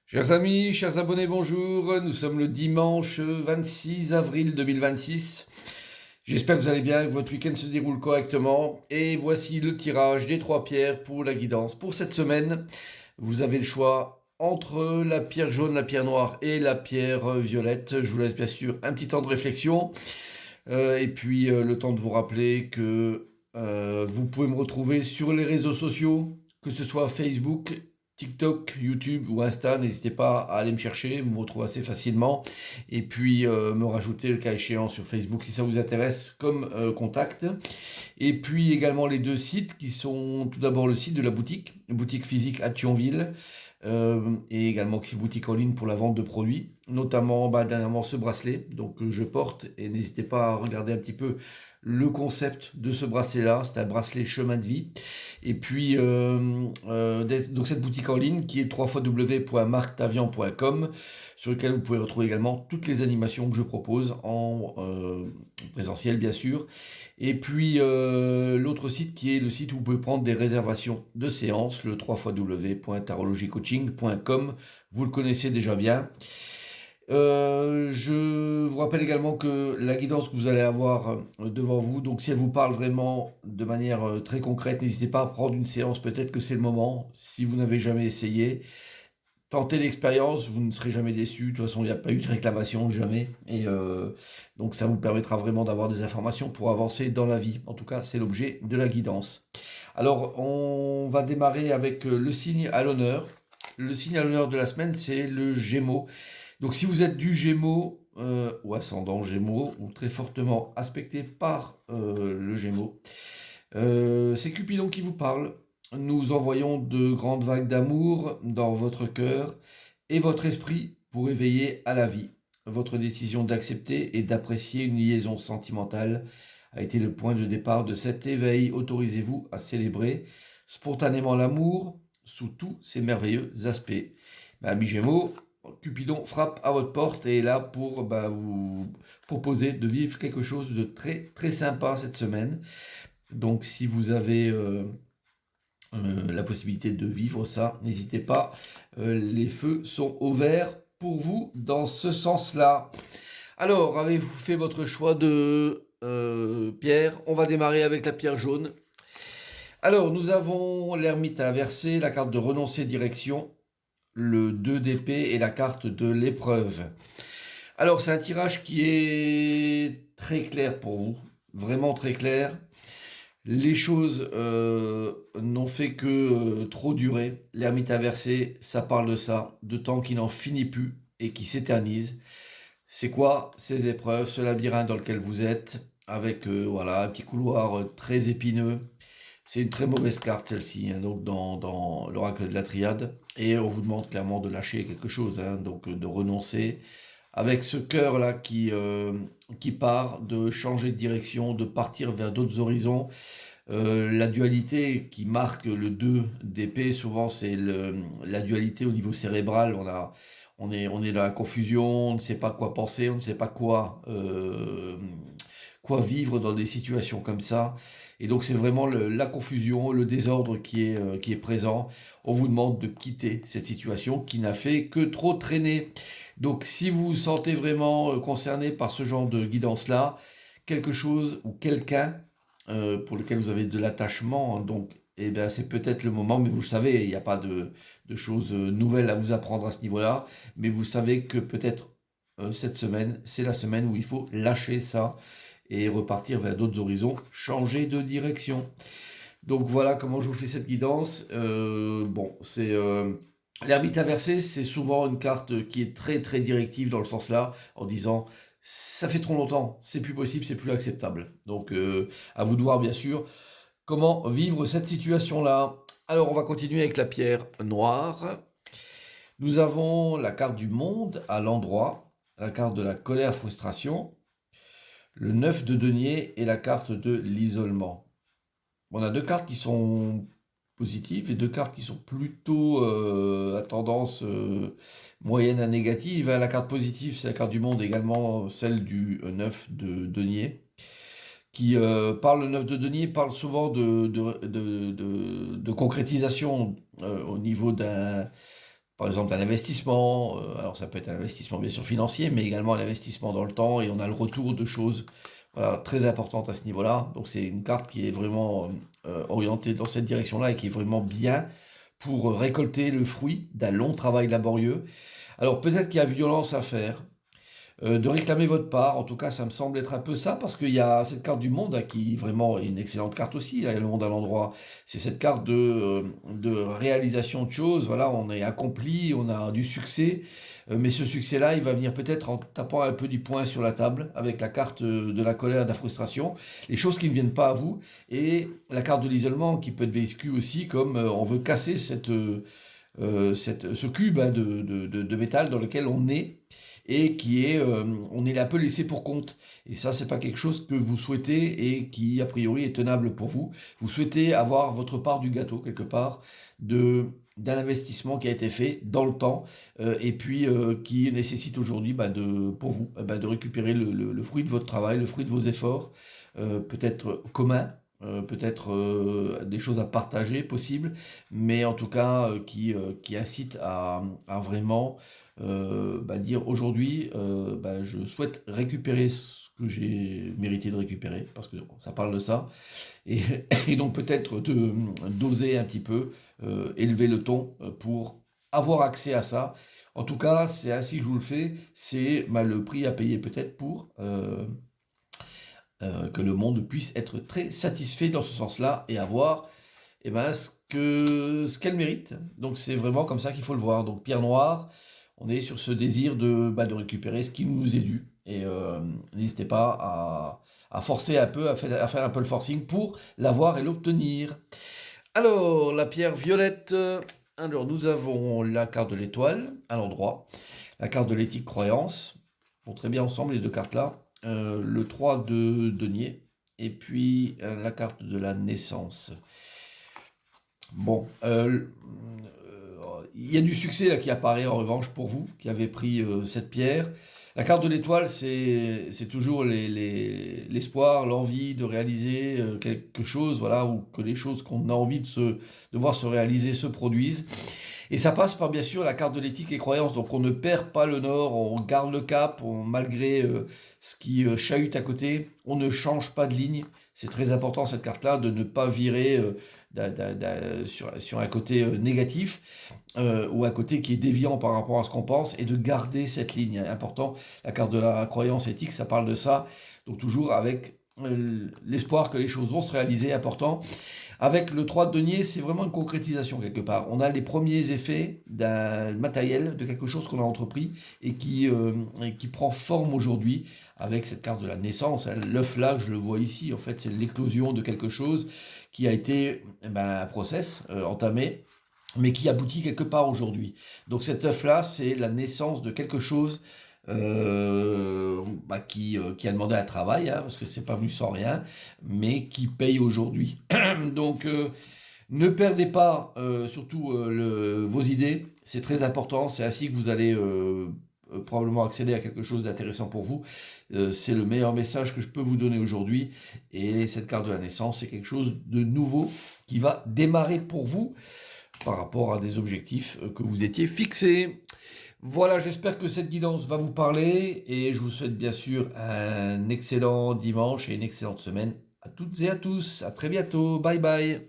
Chers amis, chers abonnés, bonjour. Nous sommes le dimanche 26 avril 2026. J'espère que vous allez bien, que votre week-end se déroule correctement. Et voici le tirage des 3 pierres pour la guidance. Pour cette semaine, vous avez le choix entre la pierre jaune, la pierre noire et la pierre violette. Je vous laisse bien sûr un petit temps de réflexion. Et puis le temps de vous rappeler que vous pouvez me retrouver sur les réseaux sociaux, que ce soit Facebook, TikTok, YouTube ou Insta. N'hésitez pas à aller me chercher, vous me retrouvez assez facilement. Et puis me rajouter le cas échéant sur Facebook si ça vous intéresse comme contact. Et puis également les deux sites qui sont tout d'abord le site de la boutique physique à Thionville, et également qui boutique en ligne pour la vente de produits, notamment dernièrement ce bracelet donc je porte, et n'hésitez pas à regarder un petit peu le concept de ce bracelet là. C'est un bracelet chemin de vie. Et puis donc cette boutique en ligne qui est www.marctavian.com, sur lequel vous pouvez retrouver également toutes les animations que je propose en présentiel bien sûr. Et puis l'autre site qui est le site où vous pouvez prendre des réservations de séances, le www.tarologycoaching.com. Vous le connaissez déjà bien. Je vous rappelle également que la guidance que vous allez avoir devant vous, donc si elle vous parle vraiment de manière très concrète, n'hésitez pas à prendre une séance, peut-être que c'est le moment. Si vous n'avez jamais essayé, tentez l'expérience, vous ne serez jamais déçu. De toute façon, il n'y a pas eu de réclamation, jamais. Et donc, ça vous permettra vraiment d'avoir des informations pour avancer dans la vie. En tout cas, c'est l'objet de la guidance. Alors, on va démarrer avec le signe à l'honneur. Le signe à l'honneur de la semaine, c'est le Gémeaux. Donc, si vous êtes du Gémeaux ou ascendant Gémeaux, ou très fortement aspecté par le Gémeaux, c'est Cupidon qui vous parle. Nous envoyons de grandes vagues d'amour dans votre cœur et votre esprit pour éveiller à la vie. Votre décision d'accepter et d'apprécier une liaison sentimentale a été le point de départ de cet éveil. Autorisez-vous à célébrer spontanément l'amour sous tous ses merveilleux aspects. Amis Gémeaux, Cupidon frappe à votre porte et est là pour vous proposer de vivre quelque chose de très très sympa cette semaine. Donc si vous avez la possibilité de vivre ça, n'hésitez pas, les feux sont au vert pour vous dans ce sens-là. Alors, avez-vous fait votre choix de pierre? On va démarrer avec la pierre jaune. Alors, nous avons l'ermite inversé, la carte de renoncer direction, le 2 d'épée et la carte de l'épreuve. Alors, c'est un tirage qui est très clair pour vous, vraiment très clair. Les choses n'ont fait que trop durer. L'ermite inversé, ça parle de ça, de temps qui n'en finit plus et qui s'éternise. C'est quoi ces épreuves, ce labyrinthe dans lequel vous êtes, avec voilà, un petit couloir très épineux. C'est une très mauvaise carte celle-ci, hein, donc dans l'oracle de la triade. Et on vous demande clairement de lâcher quelque chose, hein, donc de renoncer. Avec ce cœur-là qui part, de changer de direction, de partir vers d'autres horizons. La dualité qui marque le 2 d'épée, souvent c'est la dualité au niveau cérébral. On est dans la confusion, on ne sait pas quoi penser, on ne sait pas quoi vivre dans des situations comme ça. Et donc c'est vraiment la confusion, le désordre qui est présent. On vous demande de quitter cette situation qui n'a fait que trop traîner. Donc si vous vous sentez vraiment concerné par ce genre de guidance-là, quelque chose ou quelqu'un pour lequel vous avez de l'attachement, donc eh bien, c'est peut-être le moment, mais vous le savez, il n'y a pas de choses nouvelles à vous apprendre à ce niveau-là, mais vous savez que peut-être cette semaine, c'est la semaine où il faut lâcher ça et repartir vers d'autres horizons, changer de direction. Donc voilà comment je vous fais cette guidance. Bon, c'est l'ermite inversé, c'est souvent une carte qui est très très directive dans le sens là, en disant ça fait trop longtemps, c'est plus possible, c'est plus acceptable. Donc à vous de voir bien sûr comment vivre cette situation-là. Alors on va continuer avec la pierre noire. Nous avons la carte du monde à l'endroit, la carte de la colère, frustration, le 9 de denier et la carte de l'isolement. On a deux cartes qui sont positives et deux cartes qui sont plutôt à tendance moyenne à négative. La carte positive, c'est la carte du monde, également celle du 9 de denier, qui parle, le 9 de denier parle souvent de concrétisation au niveau par exemple un investissement, alors ça peut être un investissement bien sûr financier, mais également un investissement dans le temps et on a le retour de choses, voilà, très importantes à ce niveau-là. Donc c'est une carte qui est vraiment, orientée dans cette direction-là et qui est vraiment bien pour, récolter le fruit d'un long travail laborieux. Alors peut-être qu'il y a violence à faire, de réclamer votre part. En tout cas, ça me semble être un peu ça, parce qu'il y a cette carte du monde, hein, qui vraiment est une excellente carte aussi. Là, il y a le monde à l'endroit. C'est cette carte de réalisation de choses. Voilà, on est accompli, on a du succès. Mais ce succès-là, il va venir peut-être en tapant un peu du poing sur la table, avec la carte de la colère, de la frustration, les choses qui ne viennent pas à vous, et la carte de l'isolement, qui peut être vécue aussi comme on veut casser ce cube, hein, de métal dans lequel on est et qui est, on est un peu laissé pour compte. Et ça, c'est pas quelque chose que vous souhaitez et qui, a priori, est tenable pour vous. Vous souhaitez avoir votre part du gâteau, quelque part, d'un investissement qui a été fait dans le temps et puis qui nécessite aujourd'hui, pour vous, de récupérer le fruit de votre travail, le fruit de vos efforts, peut-être communs, peut-être des choses à partager possibles, mais en tout cas qui incite à vraiment dire aujourd'hui, je souhaite récupérer ce que j'ai mérité de récupérer, parce que ça parle de ça, et, et donc peut-être d'oser un petit peu élever le ton pour avoir accès à ça. En tout cas, c'est ainsi que je vous le fais, c'est le prix à payer peut-être pour que le monde puisse être très satisfait dans ce sens-là et avoir ce qu'elle mérite. Donc c'est vraiment comme ça qu'il faut le voir. Donc Pierre Noire, on est sur ce désir de récupérer ce qui nous est dû. Et n'hésitez pas à forcer un peu, à faire un peu le forcing pour l'avoir et l'obtenir. Alors, la pierre violette. Alors, nous avons la carte de l'étoile à l'endroit, la carte de l'éthique croyance. Bon, très bien ensemble, les deux cartes-là. Le 3 de denier. Et puis, la carte de la naissance. Bon, il y a du succès là qui apparaît en revanche pour vous, qui avez pris cette pierre. La carte de l'étoile, c'est toujours l'espoir, l'envie de réaliser quelque chose, voilà, ou que les choses qu'on a envie de voir se réaliser se produisent. Et ça passe par bien sûr la carte de l'éthique et croyance. Donc on ne perd pas le nord, on garde le cap, malgré ce qui chahute à côté, on ne change pas de ligne. C'est très important cette carte-là, de ne pas virer sur un côté négatif ou un côté qui est déviant par rapport à ce qu'on pense, et de garder cette ligne. Important, la carte de la croyance éthique, ça parle de ça. Donc toujours avec l'espoir que les choses vont se réaliser, important. Avec le 3 de denier, c'est vraiment une concrétisation quelque part. On a les premiers effets d'un matériel, de quelque chose qu'on a entrepris et qui prend forme aujourd'hui avec cette carte de la naissance. L'œuf là, je le vois ici, en fait, c'est l'éclosion de quelque chose qui a été un process entamé, mais qui aboutit quelque part aujourd'hui. Donc cet œuf-là, c'est la naissance de quelque chose qui a demandé un travail, hein, parce que c'est pas venu sans rien, mais qui paye aujourd'hui. Donc ne perdez pas surtout vos idées, c'est très important, c'est ainsi que vous allez probablement accéder à quelque chose d'intéressant pour vous. C'est le meilleur message que je peux vous donner aujourd'hui, et cette carte de la naissance, c'est quelque chose de nouveau qui va démarrer pour vous par rapport à des objectifs que vous étiez fixés. Voilà, j'espère que cette guidance va vous parler et je vous souhaite bien sûr un excellent dimanche et une excellente semaine à toutes et à tous. À très bientôt. Bye bye.